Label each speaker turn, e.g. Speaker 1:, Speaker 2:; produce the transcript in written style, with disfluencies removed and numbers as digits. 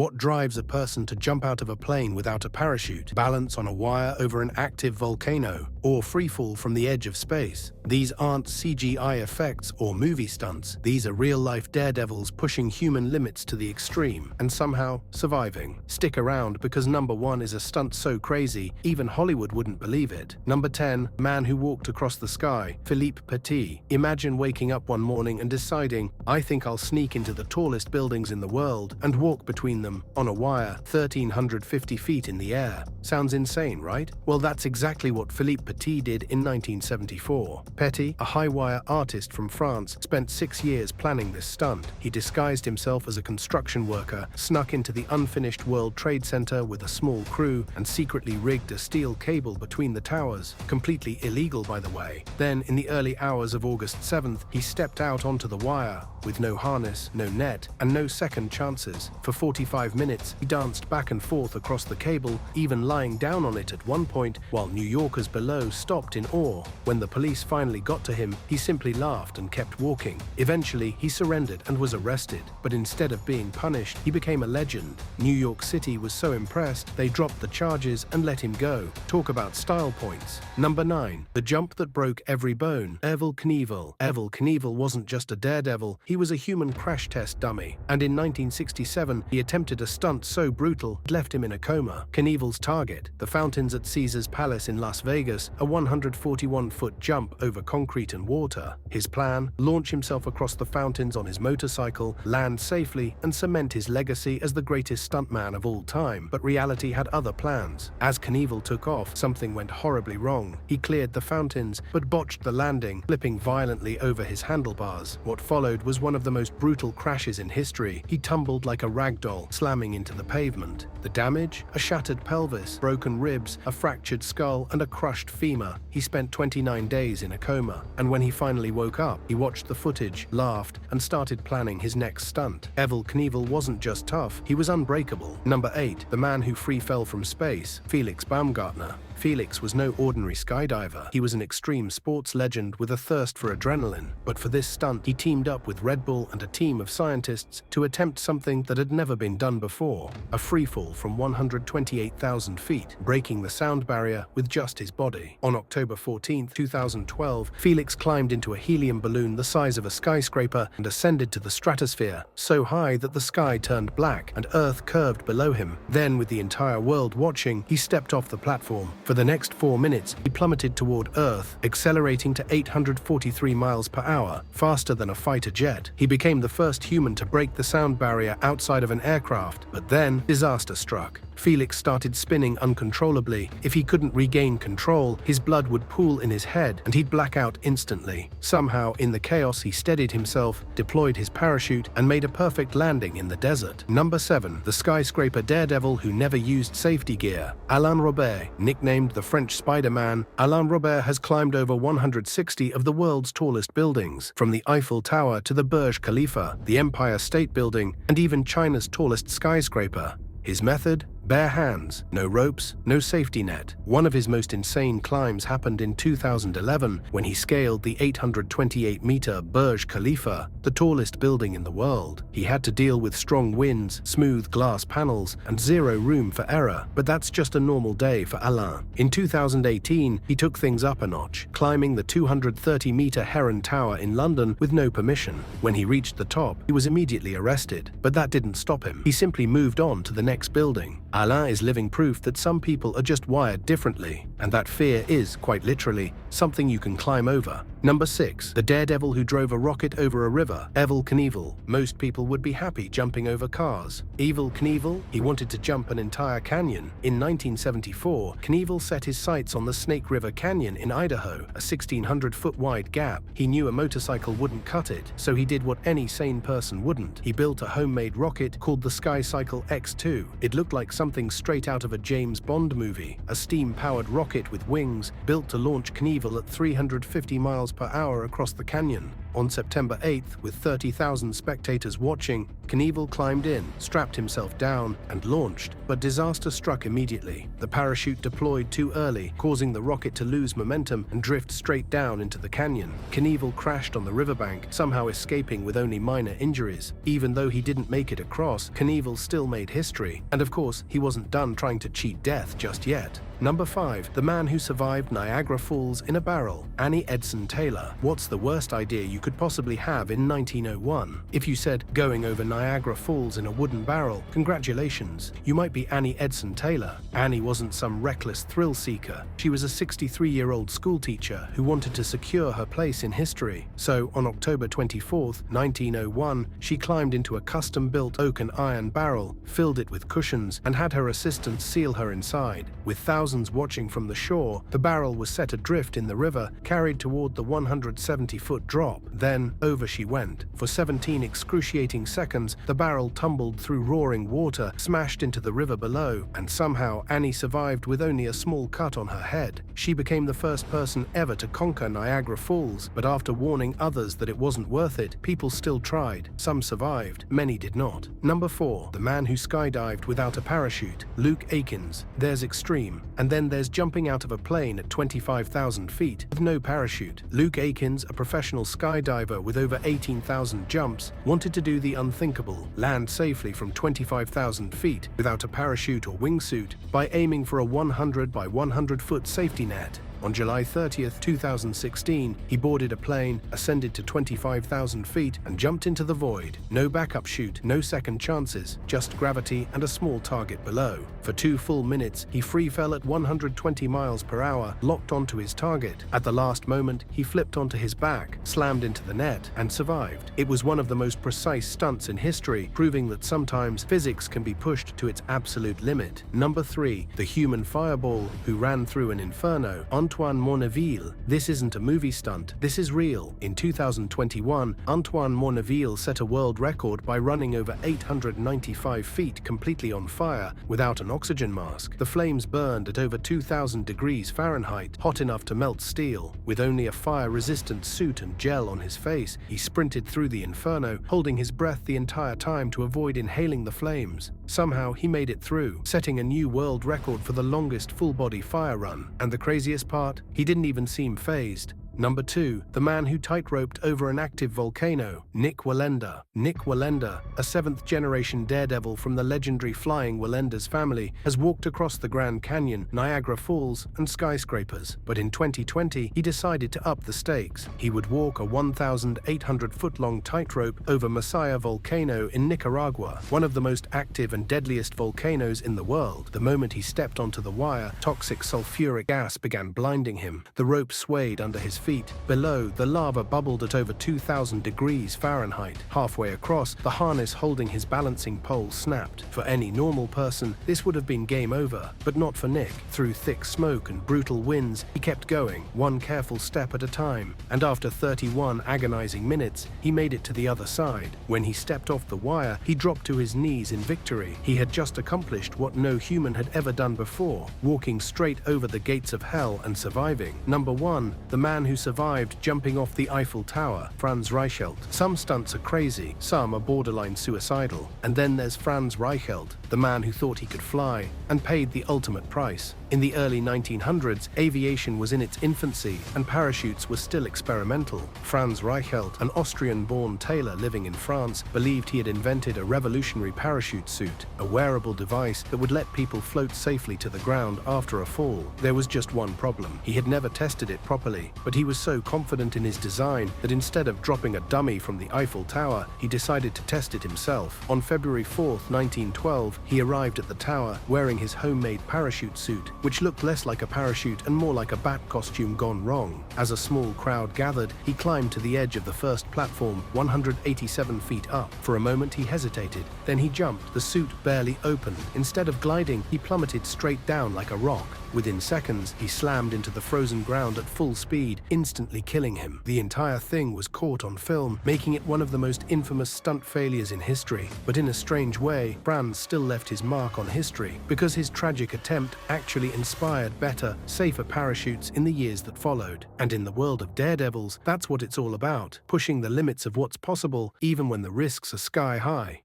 Speaker 1: What drives a person to jump out of a plane without a parachute, balance on a wire over an active volcano, or freefall from the edge of space? These aren't CGI effects or movie stunts. These are real-life daredevils pushing human limits to the extreme and somehow surviving. Stick around because number 1 is a stunt so crazy, even Hollywood wouldn't believe it. Number 10, man who walked across the sky, Philippe Petit. Imagine waking up one morning and deciding, I think I'll sneak into the tallest buildings in the world and walk between them on a wire 1,350 feet in the air. Sounds insane, right? Well, that's exactly what Philippe Petit did in 1974. Petit, a high-wire artist from France, spent 6 years planning this stunt. He disguised himself as a construction worker, snuck into the unfinished World Trade Center with a small crew, and secretly rigged a steel cable between the towers, completely illegal by the way. Then, in the early hours of August 7th, he stepped out onto the wire, with no harness, no net, and no second chances. For 45 minutes, he danced back and forth across the cable, even lying down on it at one point, while New Yorkers below stopped in awe. When the police finally got to him, he simply laughed and kept walking. Eventually, he surrendered and was arrested, but instead of being punished, he became a legend. New York City was so impressed, they dropped the charges and let him go. Talk about style points. Number 9, the jump that broke every bone, Evel Knievel. Evel Knievel wasn't just a daredevil, he was a human crash test dummy, and in 1967, he attempted a stunt so brutal it left him in a coma. Knievel's target, the fountains at Caesar's Palace in Las Vegas, a 141-foot jump over concrete and water. His plan, launch himself across the fountains on his motorcycle, land safely, and cement his legacy as the greatest stuntman of all time. But reality had other plans. As Knievel took off, something went horribly wrong. He cleared the fountains, but botched the landing, flipping violently over his handlebars. What followed was one of the most brutal crashes in history. He tumbled like a rag doll, slamming into the pavement. The damage? A shattered pelvis, broken ribs, a fractured skull, and a crushed femur. He spent 29 days in a coma, and when he finally woke up, he watched the footage, laughed, and started planning his next stunt. Evel Knievel wasn't just tough, he was unbreakable. Number 8, the man who free fell from space, Felix Baumgartner. Felix was no ordinary skydiver. He was an extreme sports legend with a thirst for adrenaline. But for this stunt, he teamed up with Red Bull and a team of scientists to attempt something that had never been done before: a freefall from 128,000 feet, breaking the sound barrier with just his body. On October 14, 2012, Felix climbed into a helium balloon the size of a skyscraper and ascended to the stratosphere, so high that the sky turned black and Earth curved below him. Then, with the entire world watching, he stepped off the platform. For the next 4 minutes, he plummeted toward Earth, accelerating to 843 miles per hour, faster than a fighter jet. He became the first human to break the sound barrier outside of an aircraft, but then disaster struck. Felix started spinning uncontrollably. If he couldn't regain control, his blood would pool in his head and he'd black out instantly. Somehow, in the chaos, he steadied himself, deployed his parachute, and made a perfect landing in the desert. Number 7, the skyscraper daredevil who never used safety gear, Alain Robert. Nicknamed the French Spider-Man, Alain Robert has climbed over 160 of the world's tallest buildings, from the Eiffel Tower to the Burj Khalifa, the Empire State Building, and even China's tallest skyscraper. His method? Bare hands, no ropes, no safety net. One of his most insane climbs happened in 2011 when he scaled the 828-meter Burj Khalifa, the tallest building in the world. He had to deal with strong winds, smooth glass panels, and zero room for error, but that's just a normal day for Alain. In 2018, he took things up a notch, climbing the 230-meter Heron Tower in London with no permission. When he reached the top, he was immediately arrested, but that didn't stop him. He simply moved on to the next building. Alain is living proof that some people are just wired differently, and that fear is, quite literally, something you can climb over. Number 6, the daredevil who drove a rocket over a river, Evel Knievel. Most people would be happy jumping over cars. Evel Knievel? He wanted to jump an entire canyon. In 1974, Knievel set his sights on the Snake River Canyon in Idaho, a 1,600-foot wide gap. He knew a motorcycle wouldn't cut it, so he did what any sane person wouldn't. He built a homemade rocket called the SkyCycle X2. It looked like something straight out of a James Bond movie, a steam-powered rocket with wings built to launch Knievel at 350 miles per hour across the canyon. On September 8th, with 30,000 spectators watching, Knievel climbed in, strapped himself down, and launched, but disaster struck immediately. The parachute deployed too early, causing the rocket to lose momentum and drift straight down into the canyon. Knievel crashed on the riverbank, somehow escaping with only minor injuries. Even though he didn't make it across, Knievel still made history. And of course, he wasn't done trying to cheat death just yet. Number 5. The man who survived Niagara Falls in a barrel. Annie Edson Taylor. What's the worst idea you could possibly have in 1901? If you said going over Niagara Falls in a wooden barrel, congratulations, you might be Annie Edson Taylor. Annie wasn't some reckless thrill seeker. She was a 63-year-old schoolteacher who wanted to secure her place in history. So on October 24th, 1901, she climbed into a custom-built oak and iron barrel, filled it with cushions, and had her assistants seal her inside. With thousands watching from the shore, the barrel was set adrift in the river, carried toward the 170-foot drop. Then, over she went. For 17 excruciating seconds, the barrel tumbled through roaring water, smashed into the river below, and somehow Annie survived with only a small cut on her head. She became the first person ever to conquer Niagara Falls, but after warning others that it wasn't worth it, people still tried. Some survived, many did not. Number 4. The man who skydived without a parachute. Luke Aikins. There's extreme. And then there's jumping out of a plane at 25,000 feet with no parachute. Luke Aikins, a professional skydiver with over 18,000 jumps, wanted to do the unthinkable, land safely from 25,000 feet without a parachute or wingsuit by aiming for a 100 by 100-foot safety net. On July 30th, 2016, he boarded a plane, ascended to 25,000 feet, and jumped into the void. No backup chute, no second chances, just gravity and a small target below. For 2 full minutes, he free fell at 120 miles per hour, locked onto his target. At the last moment, he flipped onto his back, slammed into the net, and survived. It was one of the most precise stunts in history, proving that sometimes physics can be pushed to its absolute limit. Number 3. The human fireball who ran through an inferno. Antoine Mourneville. This isn't a movie stunt, this is real. In 2021, Antoine Mourneville set a world record by running over 895 feet completely on fire without an oxygen mask. The flames burned at over 2,000 degrees Fahrenheit, hot enough to melt steel. With only a fire-resistant suit and gel on his face, he sprinted through the inferno, holding his breath the entire time to avoid inhaling the flames. Somehow, he made it through, setting a new world record for the longest full-body fire run. And the craziest part? He didn't even seem fazed. Number 2. The man who tightroped over an active volcano. Nick Wallenda. Nick Wallenda, a 7th-generation daredevil from the legendary Flying Wallendas family, has walked across the Grand Canyon, Niagara Falls, and skyscrapers. But in 2020, he decided to up the stakes. He would walk a 1,800-foot-long tightrope over Masaya Volcano in Nicaragua, one of the most active and deadliest volcanoes in the world. The moment he stepped onto the wire, toxic sulfuric gas began blinding him. The rope swayed under his feet. Below, the lava bubbled at over 2,000 degrees Fahrenheit. Halfway across, the harness holding his balancing pole snapped. For any normal person, this would have been game over, but not for Nick. Through thick smoke and brutal winds, he kept going, one careful step at a time. And after 31 agonizing minutes, he made it to the other side. When he stepped off the wire, he dropped to his knees in victory. He had just accomplished what no human had ever done before, walking straight over the gates of hell and surviving. Number 1. The man who survived jumping off the Eiffel Tower. Franz Reichelt. Some stunts are crazy, some are borderline suicidal. And then there's Franz Reichelt, the man who thought he could fly and paid the ultimate price. In the early 1900s, aviation was in its infancy and parachutes were still experimental. Franz Reichelt, an Austrian-born tailor living in France, believed he had invented a revolutionary parachute suit, a wearable device that would let people float safely to the ground after a fall. There was just one problem. He had never tested it properly, but he was so confident in his design that instead of dropping a dummy from the Eiffel Tower, he decided to test it himself. On February 4th, 1912, he arrived at the tower wearing his homemade parachute suit, which looked less like a parachute and more like a bat costume gone wrong. As a small crowd gathered, he climbed to the edge of the first platform, 187 feet up. For a moment he hesitated, then he jumped. The suit barely opened. Instead of gliding, he plummeted straight down like a rock. Within seconds, he slammed into the frozen ground at full speed, instantly killing him. The entire thing was caught on film, making it one of the most infamous stunt failures in history. But in a strange way, Franz still left his mark on history, because his tragic attempt actually inspired better, safer parachutes in the years that followed. And in the world of daredevils, that's what it's all about, pushing the limits of what's possible, even when the risks are sky high.